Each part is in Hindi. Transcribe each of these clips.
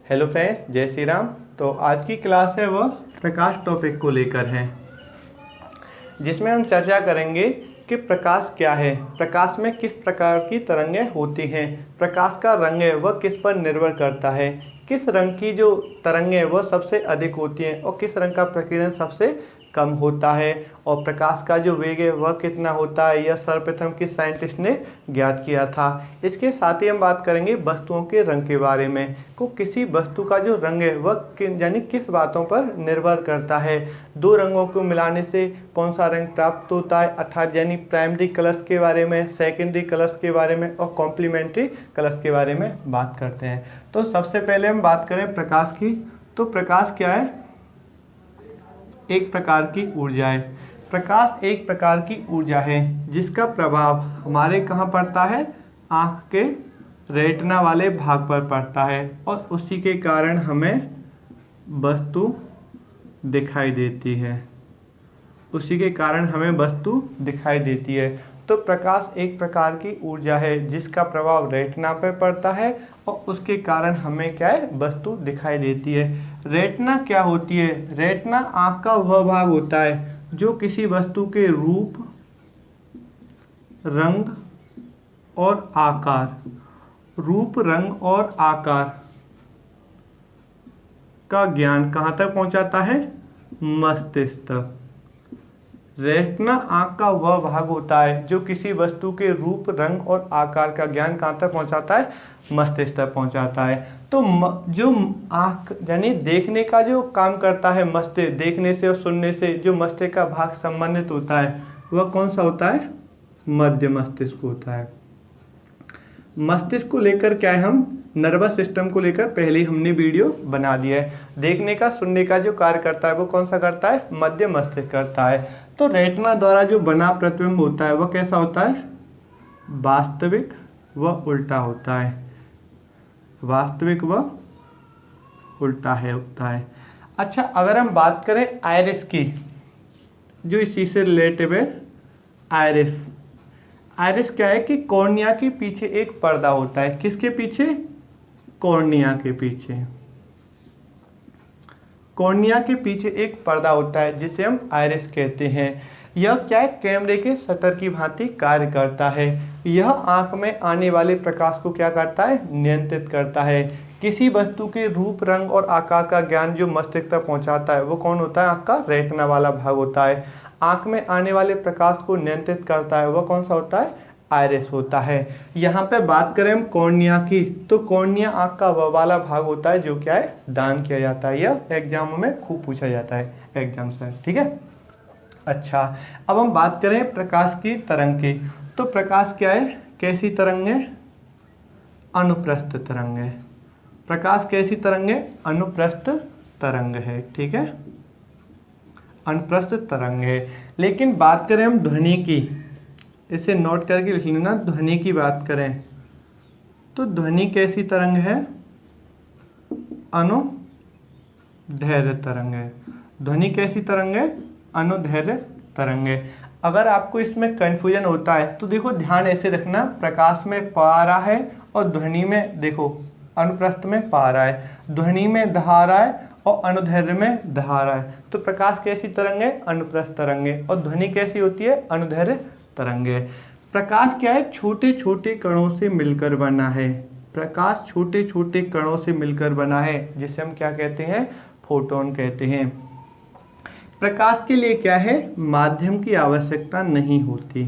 हेलो फ्रेंड्स, जय श्री राम। तो आज की क्लास है वह प्रकाश टॉपिक को लेकर है, जिसमें हम चर्चा करेंगे कि प्रकाश क्या है, प्रकाश में किस प्रकार की तरंगें होती हैं, प्रकाश का रंग है वह किस पर निर्भर करता है, किस रंग की जो तरंगें वह सबसे अधिक होती हैं और किस रंग का प्रकीर्णन सबसे कम होता है, और प्रकाश का जो वेग है वह कितना होता है, यह सर्वप्रथम किस साइंटिस्ट ने ज्ञात किया था। इसके साथ ही हम बात करेंगे वस्तुओं के रंग के बारे में, को किसी वस्तु का जो रंग है वह यानी किस बातों पर निर्भर करता है। दो रंगों को मिलाने से कौन सा रंग प्राप्त होता है, अर्थात यानी प्राइमरी कलर्स के बारे में, सेकेंडरी कलर्स के बारे में और कॉम्प्लीमेंट्री कलर्स के बारे में बात करते हैं। तो सबसे पहले हम बात करें प्रकाश की, तो प्रकाश क्या है? एक प्रकार की ऊर्जा है। प्रकाश एक प्रकार की ऊर्जा है जिसका प्रभाव हमारे कहाँ पड़ता है? आँख के रेटिना वाले भाग पर पड़ता है और उसी के कारण हमें वस्तु दिखाई देती है, उसी के कारण हमें वस्तु दिखाई देती है। तो प्रकाश एक प्रकार की ऊर्जा है जिसका प्रभाव रेटिना पर पड़ता है और उसके कारण हमें क्या है? वस्तु दिखाई देती है। रेटिना क्या होती है? रेटिना आँख का वह भाग होता है जो किसी वस्तु के रूप, रंग और आकार, रूप, रंग और आकार का ज्ञान कहाँ तक पहुँचाता है? मस्तिष्क तक। रेटिना आँख का वह भाग होता है जो किसी वस्तु के रूप, रंग और आकार का ज्ञान कहाँ तक पहुँचाता है? मस्तिष्क तक पहुँचाता है। तो जो आँख यानी देखने का जो काम करता है मस्तिष्क, देखने से और सुनने से जो मस्तिष्क का भाग संबंधित होता है वह कौन सा होता है? मध्य मस्तिष्क होता है। मस्तिष्क को लेकर क्या है, हम नर्वस सिस्टम को लेकर पहले ही हमने वीडियो बना दिया है। देखने का, सुनने का जो कार्य करता है वो कौन सा करता है? मध्य मस्तिष्क करता है। तो रेटिना द्वारा जो बना प्रतिबिंब होता है वह कैसा होता है? वास्तविक व उल्टा होता है। वास्तविक व उल्टा है होता है। अच्छा, अगर हम बात करें आइरिस की, जो इसी से रिलेटिव है, आइरिस। आइरिस क्या है कि कॉर्निया के पीछे एक पर्दा होता है। किसके पीछे? कॉर्निया के पीछे। कॉर्निया के पीछे एक पर्दा होता है जिसे हम आइरिस कहते हैं। यह क्या है? कैमरे के शटर की भांति कार्य करता है। यह आंख में आने वाले प्रकाश को क्या करता है? नियंत्रित करता है। किसी वस्तु के रूप, रंग और आकार का ज्ञान जो मस्तिष्क तक पहुंचाता है वो कौन होता है? आंख का रेटिना वाला भाग होता है। आंख में आने वाले प्रकाश को नियंत्रित करता है वह कौन सा होता है? आइरिस होता है। यहाँ पे बात करें हम कॉर्निया की, तो कॉर्निया आंख का वह वाला भाग होता है जो क्या है? दान किया जाता है। यह एग्जाम में खूब पूछा जाता है एग्जाम से, ठीक है। अच्छा, अब हम बात करें प्रकाश की तरंग की, तो प्रकाश क्या है? कैसी तरंग है? अनुप्रस्थ तरंग है। प्रकाश कैसी तरंग है? अनुप्रस्थ तरंग है, ठीक है, अनुप्रस्थ तरंग है। लेकिन बात करें हम ध्वनि की, इसे नोट करके लिख लेना। ध्वनि की बात करें तो ध्वनि कैसी तरंग है? अनुदैर्घ्य तरंग है। ध्वनि कैसी तरंग है? अनुदैर्घ्य तरंग है। अगर आपको इसमें कंफ्यूजन होता है तो देखो, ध्यान ऐसे रखना, प्रकाश में पा रहा है और ध्वनि में देखो अनुप्रस्थ में पा रहा है, ध्वनि में दहा रहा है और अनुदैर्घ्य में दहा रहा है। तो प्रकाश कैसी तरंग है? अनुप्रस्थ तरंग है। और ध्वनि कैसी होती है? अनुदैर्घ्य तरंग है। प्रकाश क्या है? छोटे छोटे कणों से मिलकर बना है। प्रकाश छोटे छोटे कणों से मिलकर बना है जिसे हम क्या कहते हैं? फोटोन कहते हैं। प्रकाश के लिए क्या है? माध्यम की आवश्यकता नहीं होती।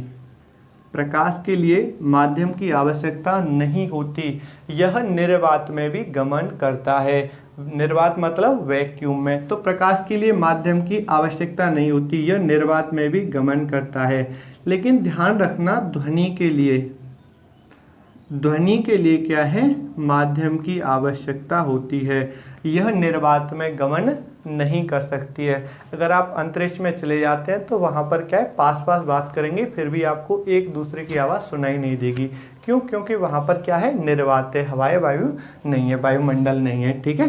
प्रकाश के लिए माध्यम की आवश्यकता नहीं होती। यह निर्वात में भी गमन करता है। निर्वात मतलब वैक्यूम में। तो प्रकाश के लिए माध्यम की आवश्यकता नहीं होती, यह निर्वात में भी गमन करता है। लेकिन ध्यान रखना, ध्वनि के लिए क्या है? माध्यम की आवश्यकता होती है। यह निर्वात में गमन नहीं कर सकती है। अगर आप अंतरिक्ष में चले जाते हैं तो वहाँ पर क्या है? पास पास बात करेंगे फिर भी आपको एक दूसरे की आवाज़ सुनाई नहीं देगी। क्यों? क्योंकि वहाँ पर क्या है? निर्वात है, हवाएं, वायु नहीं है, वायुमंडल नहीं है, ठीक है।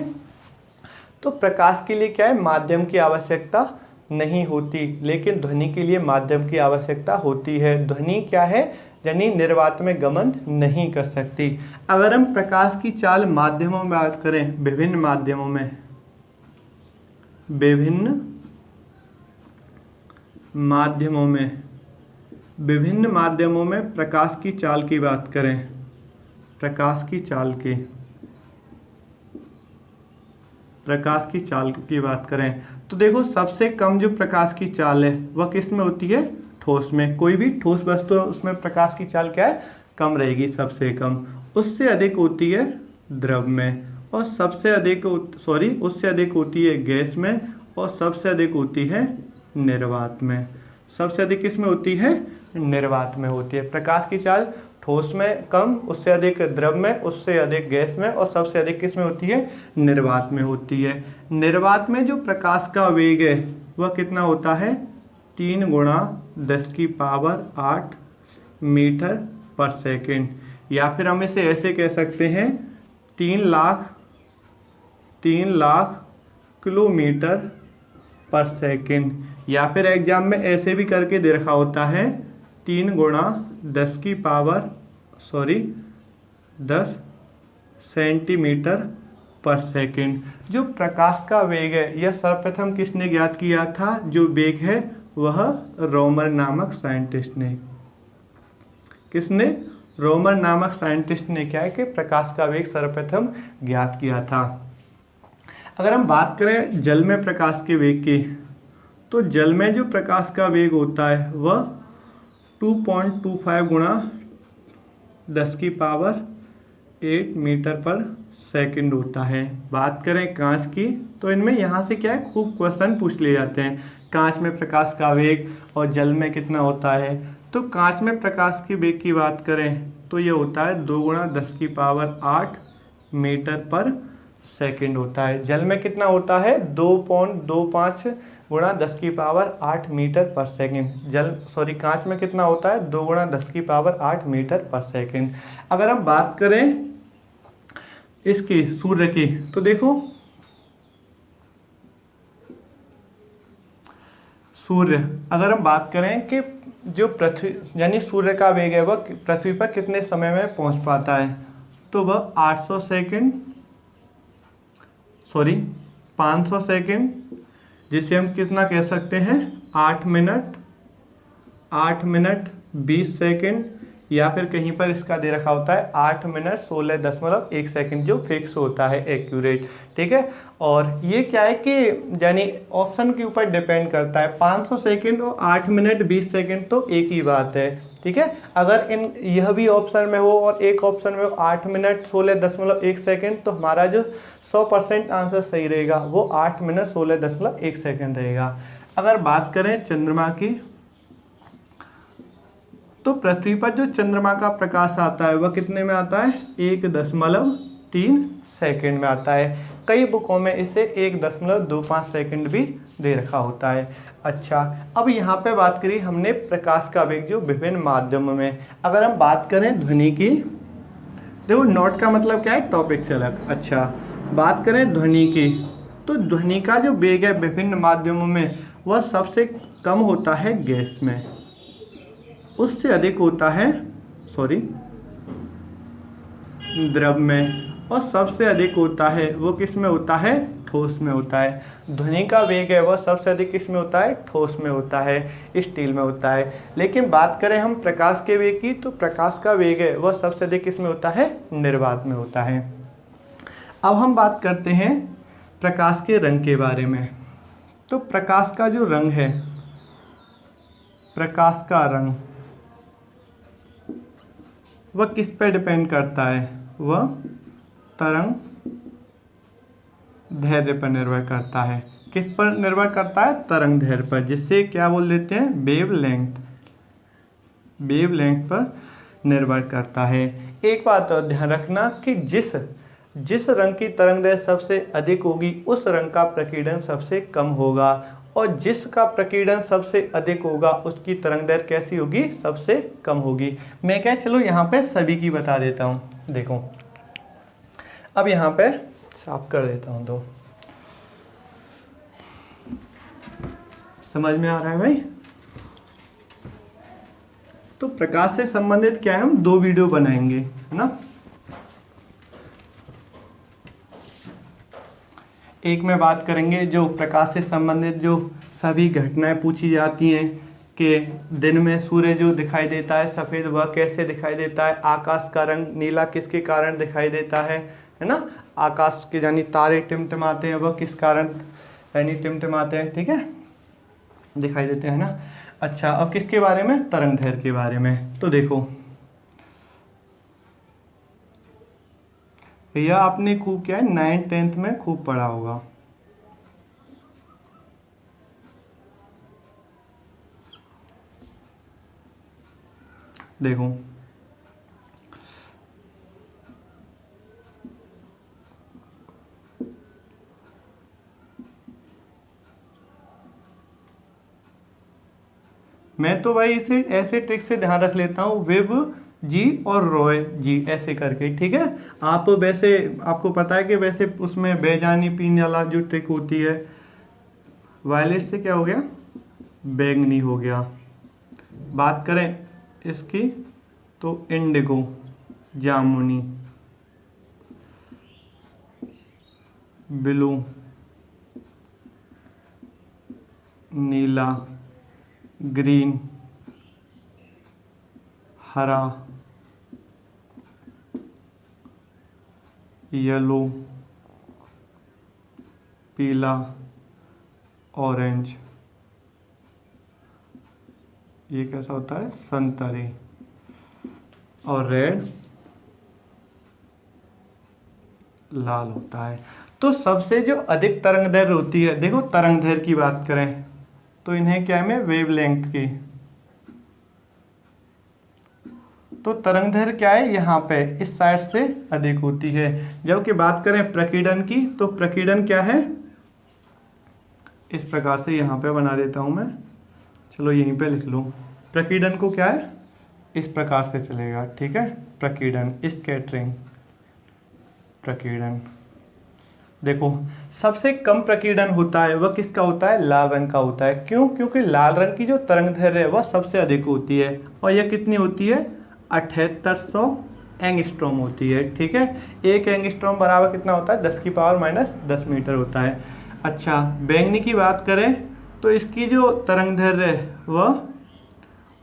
तो प्रकाश के लिए क्या है? माध्यम की आवश्यकता नहीं होती, लेकिन ध्वनि के लिए माध्यम की आवश्यकता होती है। ध्वनि क्या है? यानी निर्वात में गमन नहीं कर सकती। अगर हम प्रकाश की चाल माध्यमों में बात करें, विभिन्न माध्यमों में, विभिन्न माध्यमों में प्रकाश की चाल की बात करें, प्रकाश की चाल की बात करें तो देखो सबसे कम जो प्रकाश की चाल है वह किस में होती है? ठोस में। कोई भी ठोस वस्तु है उसमें प्रकाश की चाल क्या है? कम रहेगी, सबसे कम। उससे अधिक होती है द्रव में, और उससे अधिक होती है गैस में, और सबसे अधिक होती है निर्वात में। सबसे अधिक किस में होती है? निर्वात में होती है। प्रकाश की चाल ठोस में कम, उससे अधिक द्रव में, उससे अधिक गैस में, और सबसे अधिक किस में होती है? निर्वात में होती है। निर्वात में जो प्रकाश का वेग है वह कितना होता है? 3 × 10⁸ मीटर पर सेकेंड, या फिर हम इसे ऐसे कह सकते हैं 3 लाख किलोमीटर पर सेकेंड, या फिर एग्जाम में ऐसे भी करके दे रखा होता है 3 × 10 सेंटीमीटर पर सेकेंड। जो प्रकाश का वेग है यह सर्वप्रथम किसने ज्ञात किया था? जो वेग है वह रोमर नामक साइंटिस्ट ने। किसने? रोमर नामक साइंटिस्ट ने क्या है कि प्रकाश का वेग सर्वप्रथम ज्ञात किया था। अगर हम बात करें जल में प्रकाश के वेग की, तो जल में जो प्रकाश का वेग होता है वह 2.25 × 10⁸ मीटर पर सेकंड होता है। बात करें कांच की, तो इनमें यहाँ से क्या है, खूब क्वेश्चन पूछ लिए जाते हैं। कांच में प्रकाश का वेग और जल में कितना होता है? तो कांच में प्रकाश के वेग की बात करें तो ये होता है 2 × 10⁸ मीटर पर सेकंड होता है। जल में कितना होता है? 2.25 × 10⁸ मीटर पर सेकंड। कांच में कितना होता है? 2 × 10⁸ मीटर पर सेकंड। अगर हम बात करें इसकी सूर्य की, तो देखो सूर्य, अगर हम बात करें कि जो पृथ्वी यानी सूर्य का वेग है वह पृथ्वी पर कितने समय में पहुंच पाता है, तो वह 500 सेकंड, जिसे हम कितना कह सकते हैं? 8 मिनट 20 सेकंड, या फिर कहीं पर इसका दे रखा होता है 8 मिनट 16.1 सेकंड, जो फिक्स होता है एक्यूरेट। ठीक है, और ये क्या है कि यानी ऑप्शन के ऊपर डिपेंड करता है। 500 सेकंड और 8 मिनट 20 सेकंड तो एक ही बात है। ठीक है, अगर यह भी ऑप्शन में हो और एक ऑप्शन में हो 8 मिनट 16.1 सेकंड, तो हमारा जो 100% आंसर सही रहेगा वो 8 मिनट 16.1 सेकंड रहेगा। अगर बात करें चंद्रमा की, तो पृथ्वी पर जो चंद्रमा का प्रकाश आता है वह कितने में आता है? 1.3 सेकंड में आता है। कई बुकों में इसे 1.25 सेकंड भी दे रखा होता है। अच्छा, अब यहाँ पे बात करी हमने प्रकाश का वेग जो विभिन्न माध्यमों में। अगर हम बात करें ध्वनि की, देखो नोट का मतलब क्या है? टॉपिक से अलग। अच्छा, बात करें ध्वनि की, तो ध्वनि का जो वेग है विभिन्न माध्यमों में वह सबसे कम होता है गैस में, उससे अधिक होता है द्रव में, और सबसे अधिक होता है वो किस में होता है? ठोस में होता है। ध्वनि का वेग है वह सबसे अधिक किस में होता है? ठोस में होता है, स्टील में होता है। लेकिन बात करें हम प्रकाश के वेग की, तो प्रकाश का वेग है वह सबसे अधिक किस में होता है? निर्वात में होता है। अब हम बात करते हैं प्रकाश के रंग के बारे में। तो प्रकाश का जो रंग है, प्रकाश का रंग वह किस पर डिपेंड करता है? वह तरंग दैर्ध्य पर निर्भर करता है। किस पर निर्भर करता है? तरंग दैर्ध्य पर, जिससे क्या बोल देते हैं? वेवलेंथ पर निर्भर करता है। एक बात और ध्यान रखना कि जिस रंग की तरंग दैर्ध्य सबसे अधिक होगी उस रंग का प्रकीर्णन सबसे कम होगा, और जिसका प्रकीर्णन सबसे अधिक होगा उसकी तरंग दैर्ध्य कैसी होगी? सबसे कम होगी। मैं क्या, चलो यहाँ पे सभी की बता देता हूँ। देखो अब यहाँ पे साफ कर देता हूँ, तो समझ में आ रहा है भाई? तो प्रकाश से संबंधित क्या है, हम 2 वीडियो बनाएंगे, है ना। एक में बात करेंगे जो प्रकाश से संबंधित जो सभी घटनाएं पूछी जाती हैं कि दिन में सूर्य जो दिखाई देता है सफ़ेद, वह कैसे दिखाई देता है, आकाश का रंग नीला किसके कारण दिखाई देता है ना, आकाश के यानी तारे टिमटिमाते हैं वह किस कारण यानी टिमटिमाते हैं, ठीक है, दिखाई देते हैं ना। अच्छा, अब किसके बारे में, तरंग दैर्घ्य के बारे में। तो देखो यह आपने खूब क्या है 9th 10th में खूब पढ़ा होगा। देखो मैं तो भाई इसे ऐसे ट्रिक से ध्यान रख लेता हूँ, वेब जी और रॉय जी ऐसे करके, ठीक है। आप वैसे आपको पता है कि वैसे उसमें बेजानी पीने वाला जो ट्रिक होती है, वायलेट से क्या हो गया, बैंगनी हो गया। बात करें इसकी तो इंडिगो, जामुनी, ब्लू, नीला, ग्रीन, हरा, येलो, पीला, ऑरेंज, ये कैसा होता है, संतरी, और रेड लाल होता है। तो सबसे जो अधिक तरंग दैर्घ्य होती है, देखो तरंग दैर्घ्य की बात करें तो इन्हें क्या है, वेवलेंथ की, तो तरंग दैर्घ्य क्या है यहाँ पे इस साइड से अधिक होती है। जबकि बात करें प्रकीर्णन की तो प्रकीर्णन क्या है, इस प्रकार से यहाँ पे बना देता हूँ मैं, चलो यहीं पे लिख लो। प्रकीर्णन को क्या है, इस प्रकार से चलेगा, ठीक है, प्रकीर्णन, स्कैटरिंग, प्रकीर्णन। देखो सबसे कम प्रकीर्णन होता है वह किसका होता है, लाल रंग का होता है। क्यों, क्योंकि लाल रंग की जो तरंग दैर्घ्य है वह सबसे अधिक होती है, और यह कितनी होती है, 7800 एंगस्ट्रॉम होती है, ठीक है। 1 एंगस्ट्रॉम बराबर कितना होता है, 10⁻⁻10 मीटर होता है। अच्छा, बैंगनी की बात करें तो इसकी जो तरंग दैर्घ्य है वह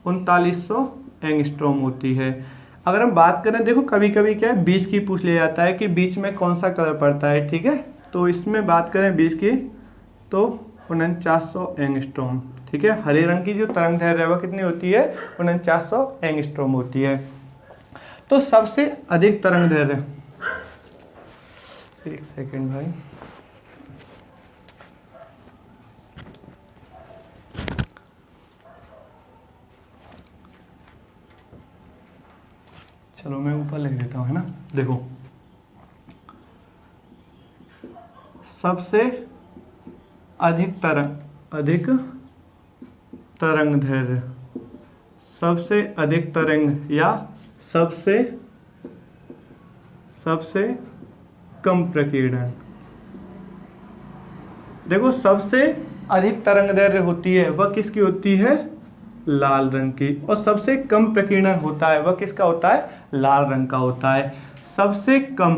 3900 एंगस्ट्रॉम होती है। अगर हम बात करें, देखो कभी कभी क्या है बीच की पूछ लिया जाता है कि बीच में कौन सा कलर पड़ता है, ठीक है। तो इसमें बात करें बीच की तो 4900 एंगस्ट्रॉम, ठीक है। हरे रंग की जो तरंग दैर्घ्य है वह कितनी होती है, 4900 एंगस्ट्रॉम होती है। तो सबसे अधिक तरंग दैर्घ्य, एक सेकेंड भाई, चलो मैं ऊपर लिख देता हूँ, है ना। देखो सबसे अधिक तरंग दैर्घ्य, सबसे अधिक तरंग या सबसे कम प्रकीर्णन। देखो सबसे अधिक तरंग दैर्घ्य होती है वह किसकी होती है, लाल रंग की, और सबसे कम प्रकीर्णन होता है वह किसका होता है, लाल रंग का होता है। सबसे कम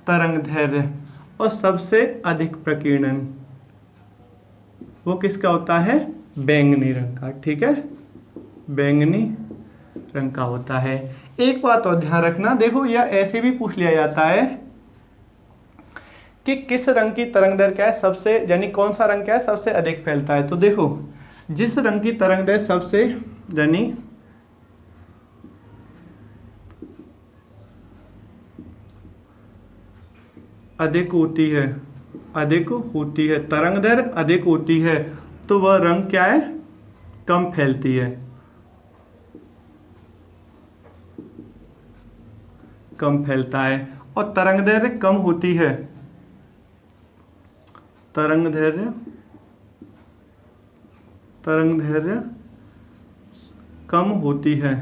तरंग दैर्घ्य और सबसे अधिक प्रकीर्णन वो किसका होता है, बैंगनी रंग का, ठीक है, बैंगनी रंग का होता है। एक बात और ध्यान रखना, देखो यह ऐसे भी पूछ लिया जाता है कि किस रंग की तरंग दैर्घ्य क्या है सबसे, यानी कौन सा रंग क्या है सबसे अधिक फैलता है। तो देखो जिस रंग की तरंग दैर्घ्य सबसे यानी अधिक होती है, तरंग दैर्घ्य अधिक होती है, तो वह रंग क्या है, कम फैलती है, कम फैलता है। और तरंग दैर्घ्य कम होती है, तरंग दैर्घ्य कम होती है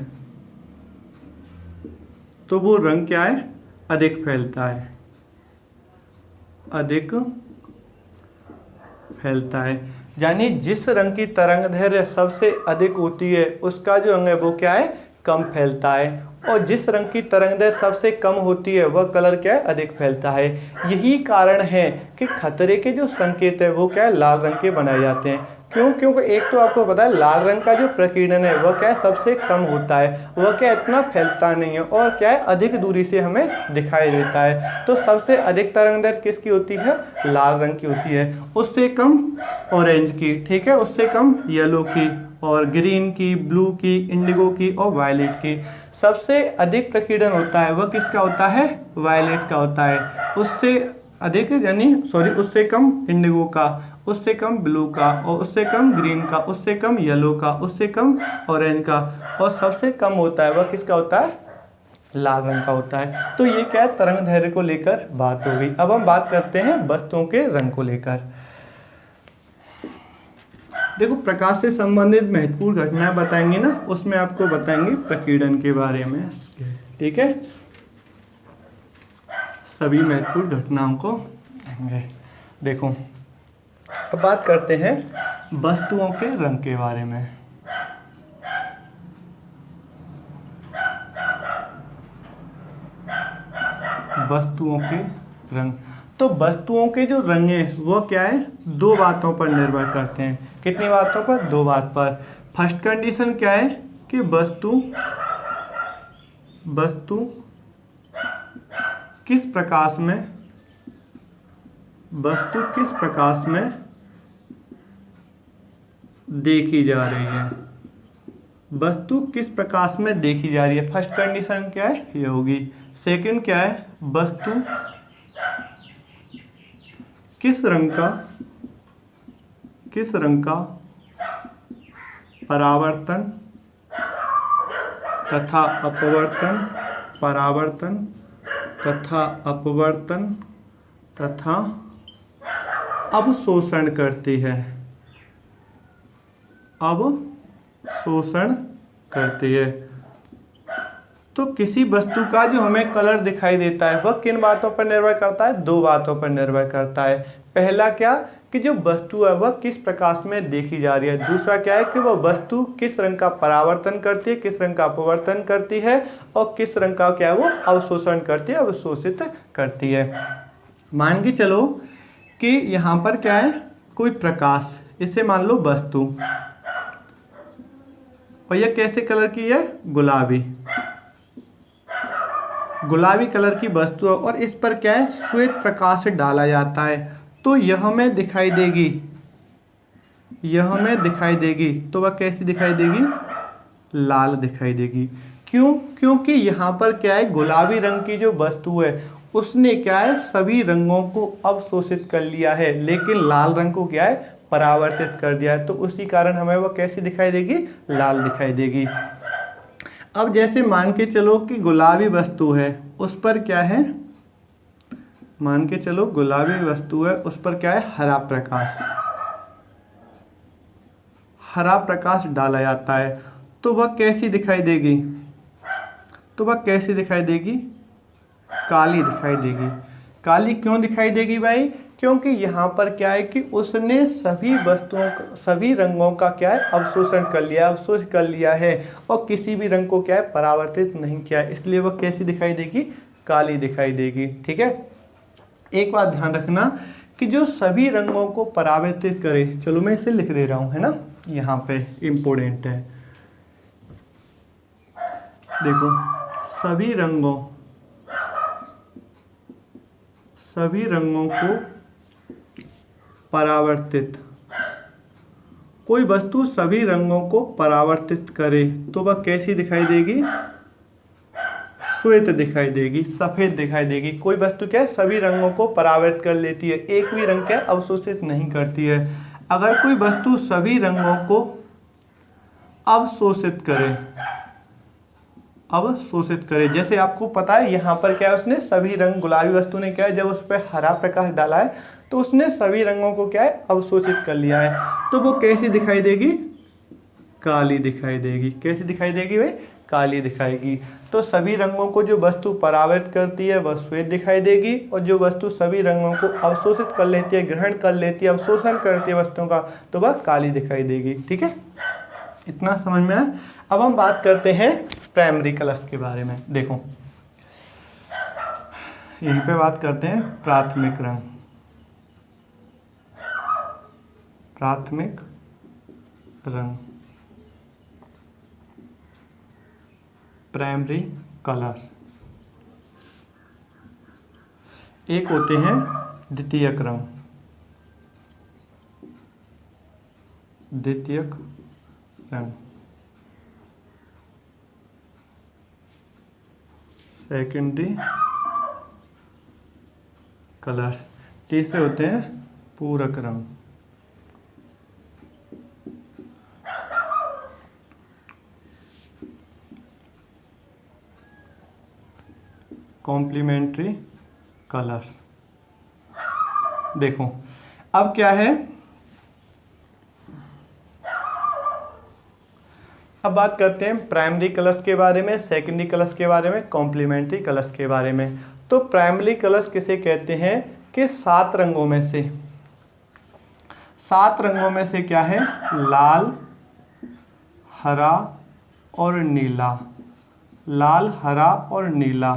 तो वो रंग क्या है, अधिक फैलता है, अधिक फैलता है। यानी जिस रंग की तरंग दैर्घ्य सबसे अधिक होती है उसका जो रंग है वो क्या है, कम फैलता है, और जिस रंग की तरंग दैर्घ्य सबसे कम होती है वह कलर क्या है, अधिक फैलता है। यही कारण है कि खतरे के जो संकेत है वो क्या है, लाल रंग के बनाए जाते हैं। क्यों? क्योंकि एक तो आपको पता है लाल रंग का जो प्रकीर्णन है वह क्या है, सबसे कम होता है, वह क्या इतना फैलता नहीं है, और क्या है, अधिक दूरी से हमें दिखाई देता है। तो सबसे अधिक तरंग दैर्घ्य किसकी होती है, लाल रंग की होती है, उससे कम ऑरेंज की, ठीक है, उससे कम येलो की, और ग्रीन की, ब्लू की, इंडिगो की और वायलेट की। सबसे अधिक प्रकीर्णन होता है वह किसका होता है, वायलेट का होता है, उससे अधिक यानी उससे कम इंडिगो का, उससे कम ब्लू का, और उससे कम ग्रीन का, उससे कम येलो का, उससे कम ऑरेंज का, और सबसे कम होता है वह किसका होता है, लाल रंग का होता है। तो ये क्या है, तरंग दैर्घ्य को लेकर बात हो गई। अब हम बात करते हैं वस्तुओं के रंग को लेकर। देखो, प्रकाश से संबंधित महत्वपूर्ण घटनाएं बताएंगे ना, उसमें आपको बताएंगे प्रकीर्णन के बारे में, ठीक है, सभी महत्वपूर्ण घटनाओं को देखेंगे। देखो, अब बात करते हैं वस्तुओं के रंग के बारे में। वस्तुओं के रंग, तो वस्तुओं के जो रंग हैं वो क्या है, दो बातों पर निर्भर करते हैं। कितनी बातों पर, दो बात पर। फर्स्ट कंडीशन क्या है कि वस्तु किस प्रकाश में, वस्तु किस प्रकाश में देखी जा रही है, वस्तु किस प्रकाश में देखी जा रही है, फर्स्ट कंडीशन क्या है, ये होगी। सेकंड क्या है, वस्तु किस रंग का परावर्तन तथा अपवर्तन, परावर्तन तथा अपवर्तन तथा अवशोषण करती है, अवशोषण करती है। तो किसी वस्तु का जो हमें कलर दिखाई देता है वह किन बातों पर निर्भर करता है, दो बातों पर निर्भर करता है। पहला क्या कि जो वस्तु है वह किस प्रकाश में देखी जा रही है, दूसरा क्या है कि वह वस्तु किस रंग का परावर्तन करती है, किस रंग का अपवर्तन करती है, और किस रंग का क्या है वो अवशोषण करती है, अवशोषित करती है। मान के चलो कि यहाँ पर क्या है, कोई प्रकाश, इसे मान लो वस्तु, और यह कैसे कलर की है, गुलाबी कलर की वस्तु है, और इस पर क्या है, श्वेत प्रकाश डाला जाता है, तो यह हमें दिखाई देगी, तो वह कैसी दिखाई देगी, लाल दिखाई देगी। क्यों? क्योंकि यहाँ पर क्या है, गुलाबी रंग की जो वस्तु है उसने क्या है, सभी रंगों को अवशोषित कर लिया है, लेकिन लाल रंग को क्या है, परावर्तित कर दिया है, तो उसी कारण हमें वह कैसी दिखाई देगी, लाल दिखाई देगी। अब जैसे मान के चलो कि गुलाबी वस्तु है, उस पर क्या है, मान के चलो गुलाबी वस्तु है, उस पर क्या है, हरा प्रकाश डाला जाता है, तो वह कैसी दिखाई देगी, काली दिखाई देगी। काली क्यों दिखाई देगी भाई, क्योंकि यहाँ पर क्या है कि उसने सभी रंगों का क्या है, अवशोषण कर लिया है, और किसी भी रंग को क्या है, परावर्तित नहीं किया, इसलिए वह कैसी दिखाई देगी, काली दिखाई देगी। ठीक है, एक बात ध्यान रखना कि जो सभी रंगों को परावर्तित करे, चलो मैं इसे लिख दे रहा हूँ, है ना, यहाँ पे इम्पोर्टेंट है। देखो, सभी रंगों को परावर्तित, कोई वस्तु सभी रंगों को परावर्तित करे तो वह कैसी दिखाई देगी, श्वेत दिखाई देगी, सफेद दिखाई देगी। कोई वस्तु क्या है, सभी रंगों को परावर्तित कर लेती है, एक भी रंग क्या अवशोषित नहीं करती है। अगर कोई वस्तु सभी रंगों को अवशोषित करे, जैसे आपको पता है यहाँ पर क्या है, उसने सभी रंग, गुलाबी वस्तु ने क्या है, जब उस पर हरा प्रकाश डाला है तो उसने सभी रंगों को क्या है, अवशोषित कर लिया है, तो वो कैसी दिखाई देगी, काली दिखाई देगी। कैसी दिखाई देगी भाई, काली दिखाएगी। तो सभी रंगों को जो वस्तु परावर्तित करती है वह श्वेत दिखाई देगी, और जो वस्तु सभी रंगों को अवशोषित कर लेती है, ग्रहण कर लेती है, अवशोषण करती है वस्तुओं का, तो वह काली दिखाई देगी। ठीक है, इतना समझ में आया। अब हम बात करते हैं प्राइमरी कलर्स के बारे में। देखो यहीं पे बात करते हैं प्राथमिक रंग। प्राथमिक रंग, प्राइमरी कलर्स। एक होते हैं द्वितीयक रंग। द्वितीयक रंग, सेकेंडरी कलर्स। तीसरे होते हैं पूरक रंग। Complementary colours. देखो अब क्या है, अब बात करते हैं प्राइमरी कलर्स के बारे में, सेकेंडरी कलर्स के बारे में, कॉम्प्लीमेंट्री कलर्स के बारे में। तो प्राइमरी कलर्स किसे कहते हैं कि 7 रंगों में से, 7 रंगों में से क्या है, लाल, हरा और नीला। लाल, हरा और नीला,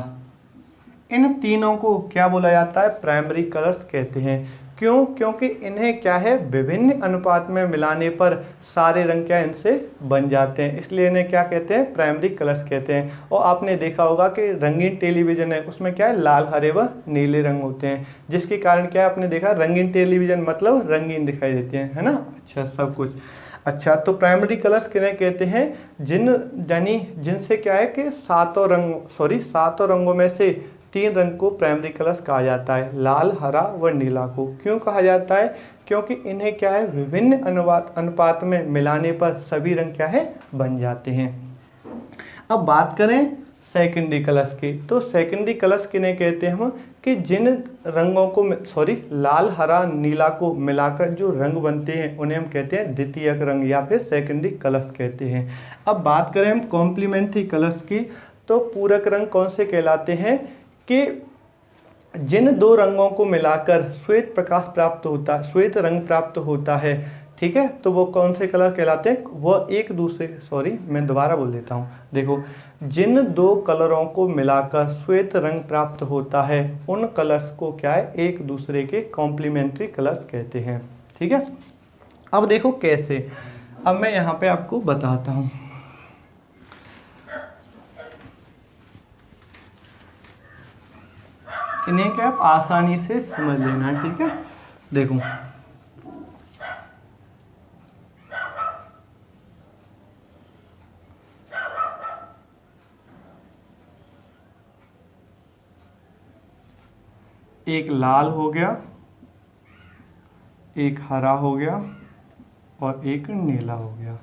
इन तीनों को क्या बोला जाता है, प्राइमरी कलर्स कहते हैं। क्यों? क्योंकि इन्हें क्या है, विभिन्न अनुपात में मिलाने पर सारे रंग क्या इनसे बन जाते हैं, इसलिए इन्हें क्या कहते हैं, प्राइमरी कलर्स कहते हैं। और आपने देखा होगा कि रंगीन टेलीविज़न है, उसमें क्या है, लाल, हरे व नीले रंग होते हैं, जिसके कारण क्या है, आपने देखा रंगीन टेलीविज़न मतलब रंगीन दिखाई देते हैं, है ना। अच्छा, सब कुछ अच्छा। तो प्राइमरी कलर्स किन्हें कहते हैं, जिनसे क्या है कि 7 रंगों में से 3 रंग को प्राइमरी कलर्स कहा जाता है, लाल, हरा व नीला को। क्यों कहा जाता है? क्योंकि इन्हें क्या है, विभिन्न अनुपात में मिलाने पर सभी रंग क्या है, बन जाते हैं। अब बात करें सेकेंडरी कलर्स की, तो सेकेंडरी कलर्स किन्हें कहते हैं हम, कि जिन रंगों को लाल, हरा, नीला को मिलाकर जो रंग बनते हैं उन्हें हम कहते हैं द्वितीयक रंग या फिर सेकेंडरी कलर्स कहते हैं। अब बात करें हम कॉम्प्लीमेंट्री कलर्स की, तो पूरक रंग कौन से कहलाते हैं, कि जिन 2 रंगों को मिलाकर श्वेत प्रकाश प्राप्त होता है, श्वेत रंग प्राप्त होता है, ठीक है, तो वो कौन से कलर कहलाते हैं, वो एक दूसरे, मैं दोबारा बोल देता हूँ। देखो, जिन 2 कलरों को मिलाकर श्वेत रंग प्राप्त होता है उन कलर्स को क्या है, एक दूसरे के कॉम्प्लीमेंट्री कलर्स कहते हैं। ठीक है, अब देखो कैसे, अब मैं यहाँ पे आपको बताता हूँ। इन्हें क्या आप आसानी से समझ लेना, ठीक है। देखो एक लाल हो गया, एक हरा हो गया और एक नीला हो गया,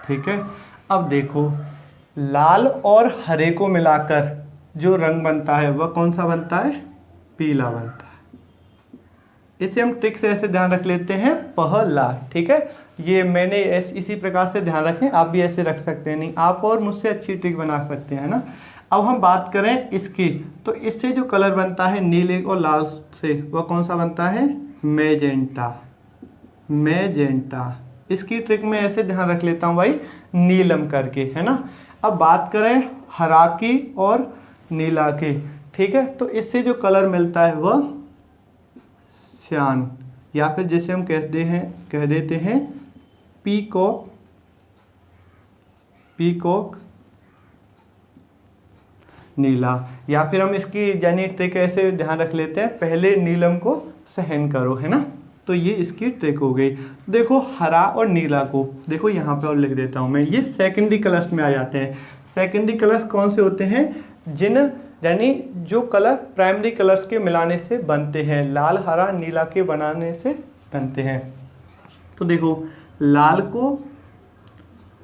ठीक है। अब देखो, लाल और हरे को मिलाकर जो रंग बनता है वह कौन सा बनता है, पीला बनता है। इसे हम ट्रिक से ऐसे ध्यान रख लेते हैं, पहला, ठीक है। ये मैंने इसी प्रकार से ध्यान रखें, आप भी ऐसे रख सकते हैं, नहीं आप और मुझसे अच्छी ट्रिक बना सकते हैं ना। अब हम बात करें इसकी, तो इससे जो कलर बनता है नीले और लाल से, वह कौन सा बनता है, मैजेंटा। मैजेंटा, इसकी ट्रिक में ऐसे ध्यान रख लेता हूँ भाई, नीलम करके, है ना। अब बात करें हरा की और नीला की, ठीक है, तो इससे जो कलर मिलता है वह श्यान, या फिर जैसे हम कह देते हैं पीकॉक। पीकॉक नीला, या फिर हम इसकी यानी ट्रिक ऐसे ध्यान रख लेते हैं, पहले नीलम को सहन करो, है ना। तो ये इसकी ट्रिक हो गई। देखो हरा और नीला को, देखो यहाँ पे और लिख देता हूँ मैं, ये सेकेंडरी कलर्स में आ जाते हैं। सेकेंडरी कलर्स कौन से होते हैं, जिन यानी जो कलर प्राइमरी कलर्स के मिलाने से बनते हैं, लाल, हरा, नीला के बनाने से बनते हैं। तो देखो, लाल को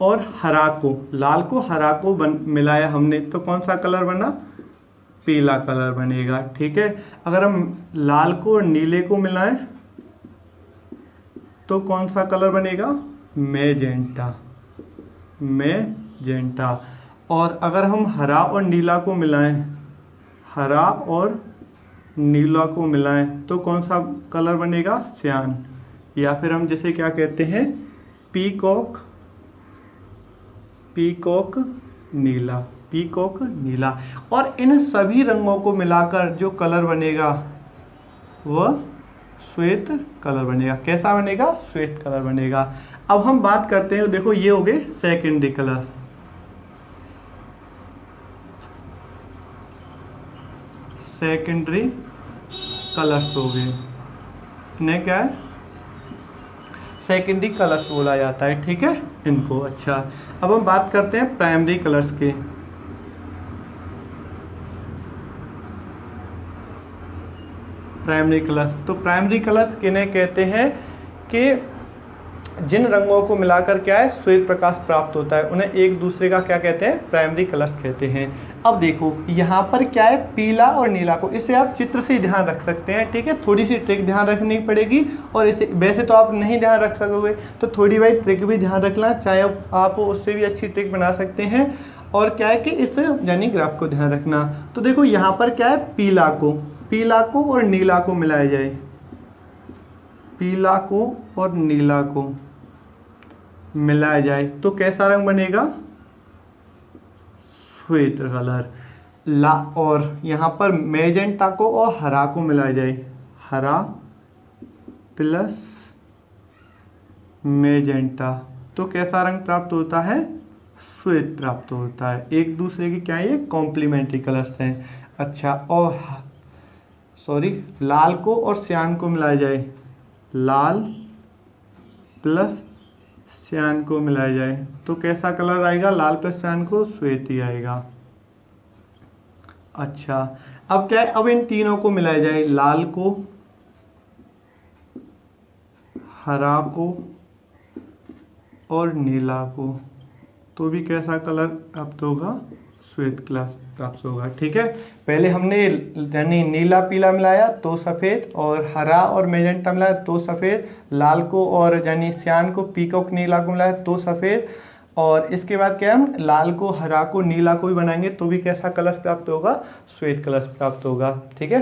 और हरा को, लाल को हरा को मिलाया हमने, तो कौन सा कलर बना, पीला कलर बनेगा, ठीक है। अगर हम लाल को और नीले को मिलाएं तो कौन सा कलर बनेगा, मैजेंटा। Magenta, magenta. और अगर हम हरा और नीला को मिलाएं, हरा और नीला को मिलाएं तो कौन सा कलर बनेगा? सियान। या फिर हम जैसे क्या कहते हैं, पीकॉक, पीकॉक नीला, पीकॉक नीला। और इन सभी रंगों को मिलाकर जो कलर बनेगा वह श्वेत कलर बनेगा। कैसा बनेगा? श्वेत कलर बनेगा। अब हम बात करते हैं, देखो ये हो गए सेकेंडरी कलर। सेकेंडरी कलर्स हो गए, इन्हें क्या है? सेकेंडरी कलर्स बोला जाता है, ठीक है इनको। अच्छा, अब हम बात करते हैं प्राइमरी कलर्स के। प्राइमरी कलर्स, तो प्राइमरी कलर्स किन्हें कहते हैं कि जिन रंगों को मिलाकर क्या है श्वेत प्रकाश प्राप्त होता है, उन्हें एक दूसरे का क्या कहते हैं? प्राइमरी कलर्स कहते हैं। अब देखो यहाँ पर क्या है, पीला और नीला को, इसे आप चित्र से ही ध्यान रख सकते हैं, ठीक है। थोड़ी सी ट्रिक ध्यान रखनी पड़ेगी, और इसे वैसे तो आप नहीं ध्यान रख सकोगे, तो थोड़ी भाई ट्रिक भी ध्यान रखना, चाहे आप उससे भी अच्छी ट्रिक बना सकते हैं। और क्या है कि इस यानी ग्राफ को ध्यान रखना। तो देखो यहाँ पर क्या है, पीला को और नीला को मिलाया जाए, पीला को और नीला को मिलाया जाए तो कैसा रंग बनेगा? श्वेत कलर। और यहाँ पर मैजेंटा को और हरा को मिलाया जाए, हरा प्लस मैजेंटा, तो कैसा रंग प्राप्त होता है? श्वेत प्राप्त होता है। एक दूसरे की क्या है, ये कॉम्प्लीमेंट्री कलर्स हैं। अच्छा, और लाल को और सियान को मिलाया जाए, लाल प्लस सियान को मिलाया जाए तो कैसा कलर आएगा? लाल प्लस सियान को श्वेत ही आएगा। अच्छा, अब क्या है, अब इन तीनों को मिलाया जाए, लाल को, हरा को और नीला को, तो भी कैसा कलर प्राप्त होगा? श्वेत कलर प्राप्त होगा, ठीक है। पहले हमने यानी नीला पीला मिलाया तो सफ़ेद, और हरा और मैजेंटा मिलाया तो सफ़ेद, लाल को और यानी सियान को, पीकॉक नीला को मिलाया तो सफ़ेद, और इसके बाद क्या हम लाल को, हरा को, नीला को भी बनाएंगे तो भी कैसा कलर प्राप्त होगा? श्वेत कलर प्राप्त होगा, ठीक है।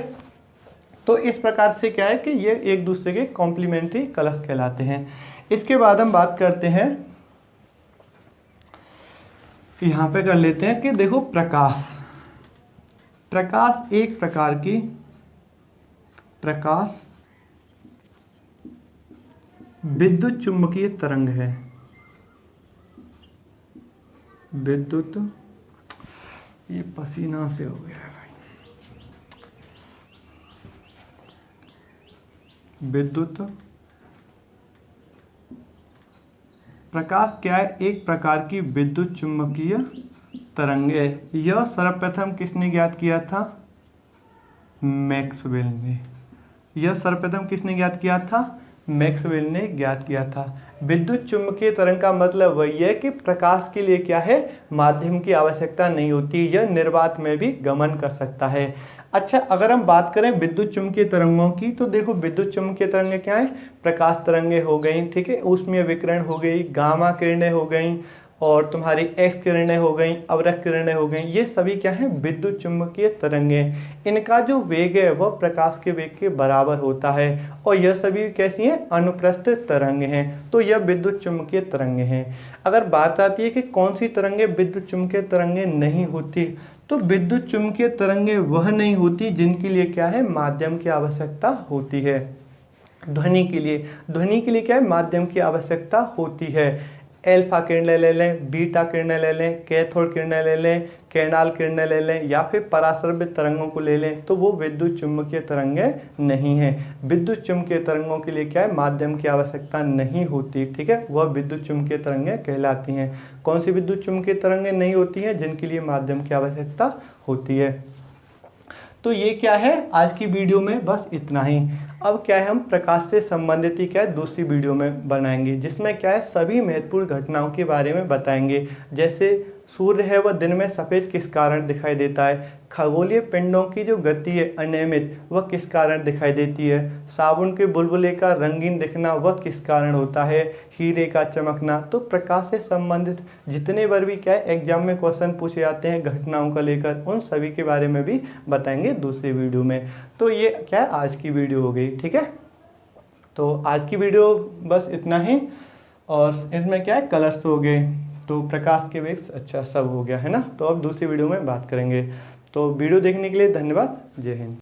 तो इस प्रकार से क्या है कि ये एक दूसरे के कॉम्प्लीमेंट्री कलर्स कहलाते हैं। इसके बाद हम बात करते हैं, यहाँ पे कर लेते हैं कि देखो प्रकाश एक प्रकार की विद्युत चुम्बकीय तरंग है। विद्युत, ये पसीना से हो गया है भाई। विद्युत प्रकाश क्या है? एक प्रकार की विद्युत चुम्बकीय तरंग है। यह सर्वप्रथम किसने ज्ञात किया था? मैक्सवेल ने। यह सर्वप्रथम किसने ज्ञात किया था? मैक्सवेल ने ज्ञात किया था। विद्युत चुम्बकीय तरंग का मतलब वही है कि प्रकाश के लिए क्या है, माध्यम की आवश्यकता नहीं होती, यह निर्वात में भी गमन कर सकता है। अच्छा, अगर हम बात करें विद्युत चुम्बकीय तरंगों की, तो देखो विद्युत चुम्बकीय तरंगें क्या है? प्रकाश तरंगें हो गई, ठीक है, ऊष्मीय विकिरण हो गई, गामा किरणें हो गई, और तुम्हारी एक्स किरणें हो गई, अवरक्त किरणें हो गई, ये सभी क्या है? विद्युत चुम्बकीय तरंगें। इनका जो वेग है वह प्रकाश के वेग के बराबर होता है, और यह सभी कैसी हैं? अनुप्रस्थ तरंगें हैं। तो यह विद्युत चुम्बकीय तरंगें हैं। अगर बात आती है कि कौन सी तरंगें विद्युत चुम्बकीय तरंगें नहीं होती, तो विद्युत चुम्बकीय तरंगें वह नहीं होती जिनके लिए क्या है? माध्यम की आवश्यकता होती है। ध्वनि के लिए क्या है? माध्यम की आवश्यकता होती है। एल्फा किरणें ले लें, बीटा किरणें ले लें, कैथोड किरणें ले लें, कैनाल किरणें ले लें, या फिर पराश्रव्य तरंगों को ले लें, तो वो विद्युत चुम्बकीय तरंगें नहीं हैं। विद्युत चुम्बकीय तरंगों के लिए क्या है? माध्यम की आवश्यकता नहीं होती, ठीक है, वह विद्युत चुम्बकीय तरंगें कहलाती हैं। कौन सी विद्युत चुम्बकीय तरंगें नहीं होती हैं? जिनके लिए माध्यम की आवश्यकता होती है। तो ये क्या है, आज की वीडियो में बस इतना ही। अब क्या है, हम प्रकाश से संबंधित ही क्या है दूसरी वीडियो में बनाएंगे, जिसमें क्या है सभी महत्वपूर्ण घटनाओं के बारे में बताएंगे। जैसे सूर्य है वह दिन में सफ़ेद किस कारण दिखाई देता है, खगोलीय पिंडों की जो गति है अनियमित वह किस कारण दिखाई देती है, साबुन के बुलबुले का रंगीन दिखना वह किस कारण होता है, हीरे का चमकना। तो प्रकाश से संबंधित जितने बार भी क्या है एग्जाम में क्वेश्चन पूछे जाते हैं घटनाओं को लेकर, उन सभी के बारे में भी बताएंगे दूसरी वीडियो में। तो ये क्या है आज की वीडियो हो गई, ठीक है। तो आज की वीडियो बस इतना ही, और इसमें क्या है कलर्स हो गए, तो प्रकाश के वेग अच्छा सब हो गया है ना। तो अब दूसरी वीडियो में बात करेंगे। तो वीडियो देखने के लिए धन्यवाद। जय हिंद।